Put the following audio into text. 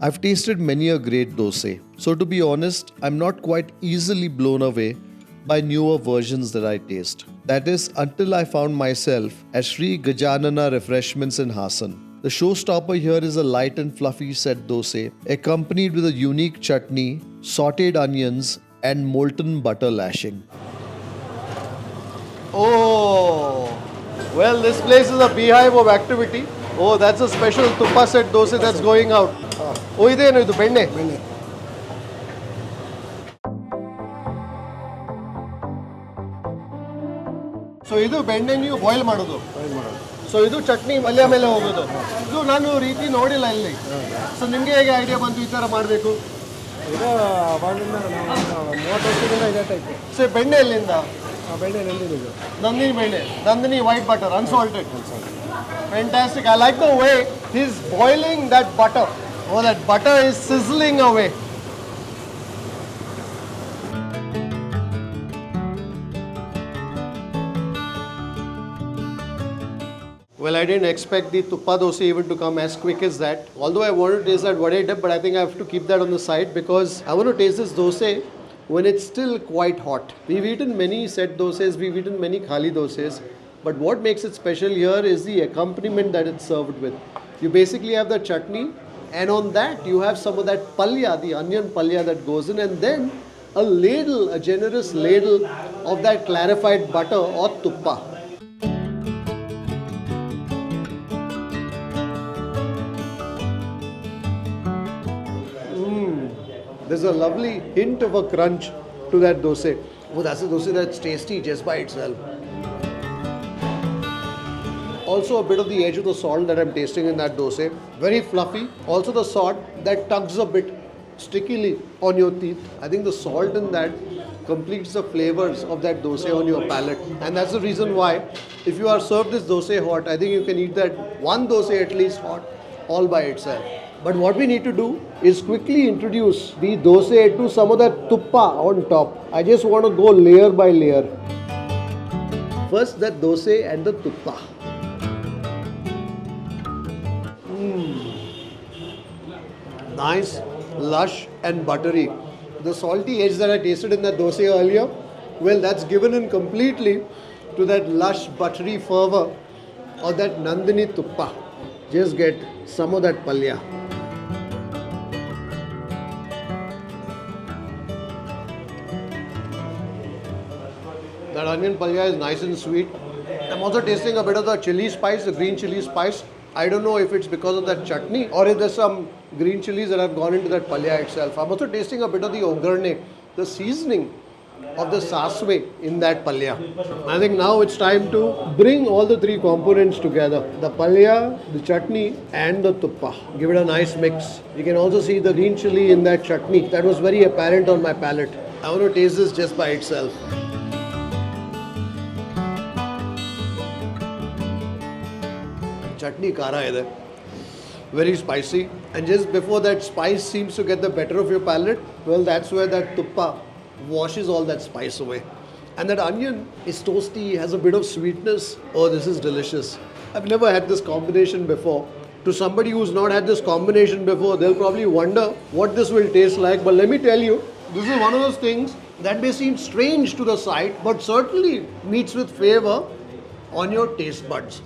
I've tasted many a great dosa, so to be honest, I'm not quite easily blown away by newer versions that I taste. That is, until I found myself at Sri Gajanana Refreshments in Hassan. The showstopper here is a light and fluffy set dosa, accompanied with a unique chutney, sautéed onions, and molten butter lashing. Oh, well, this place is a beehive of activity. Oh, that's a special Tuppa Set Dosae that's going out. Oh, iದೇನು ಇದು ಬೆಣ್ಣೆ? So ಇದು ಬೆಣ್ಣೆ ನೀವು boil ಮಾಡೋದು. So ಇದು ಚಟ್ನಿ ಪಲ್ಯ ಮೇಲೆ ಹೋಗೋದು. ಇದು ನಾನು ರೀತಿ ನೋಡಿಲ್ಲ ಇಲ್ಲಿ. ಸೊ ನಿಮಗೆ ಹೇಗೆ ಐಡಿಯಾ ಬಂತು ಈ ಥರ ಮಾಡಬೇಕು? ಇದು ಅವಾಗಿಂದ ನಾವು 30 ವರ್ಷದಿಂದ ಇದೇ ಟೈಪ್. ಸೊ ಬೆಣ್ಣೆ ಎಲ್ಲಿಂದ? ಬೆಣ್ಣೆ ನಂದಿನಿ. Nandini ಬೆಣ್ಣೆ. Nandini white butter, unsalted. Fantastic. I like the way he's boiling that butter. Oh, that butter is sizzling away. Well, I didn't expect the Tuppa Dosa even to come as quick as that. Although I wanted to taste that vada dip, but I think I have to keep that on the side because I want to taste this dosa when it's still quite hot. We've eaten many set dosas, we've eaten many khali dosas, but what makes it special here is the accompaniment that it's served with. You basically have the chutney, and on that you have some of that palya, the onion palya that goes in, and then a ladle, a generous ladle of that clarified butter or tuppa. There's a lovely hint of a crunch to that dosa. Oh, that's a dosa that's tasty just by itself. Also a bit of the edge of the salt that I'm tasting in that dosa. Very fluffy. Also the salt that tugs a bit stickily on your teeth. I think the salt in that completes the flavors of that dosa on your palate. And that's the reason why if you are served this dosa hot, I think you can eat that one dosa at least hot all by itself. But what we need to do is quickly introduce the dosa to some of that tuppa on top. I just want to go layer by layer. First that dosa and the tuppa. Nice, lush and buttery. The salty edge that I tasted in that dosa earlier, well, that's given in completely to that lush buttery fervor of that Nandini tuppa. Just get some of that palya. That onion palya is nice and sweet. I'm also tasting a bit of the chili spice, the green chili spice. I don't know if it's because of that chutney or if there's some green chilies that have gone into that palya itself. I'm also tasting a bit of the Gourmet, the seasoning of the saswe in that palya. I think now it's time to bring all the three components together. The palya, the chutney and the tuppa. Give it a nice mix. You can also see the green chili in that chutney. That was very apparent on my palate. I want to taste this just by itself. Chutney kara hai there. Very spicy, and just before that spice seems to get the better of your palate, well, that's where that tuppa washes all that spice away. And that onion is toasty, has a bit of sweetness. Oh, this is delicious. I've never had this combination before. To somebody who's not had this combination before, they'll probably wonder what this will taste like. But let me tell you, this is one of those things that may seem strange to the sight, but certainly meets with favor on your taste buds.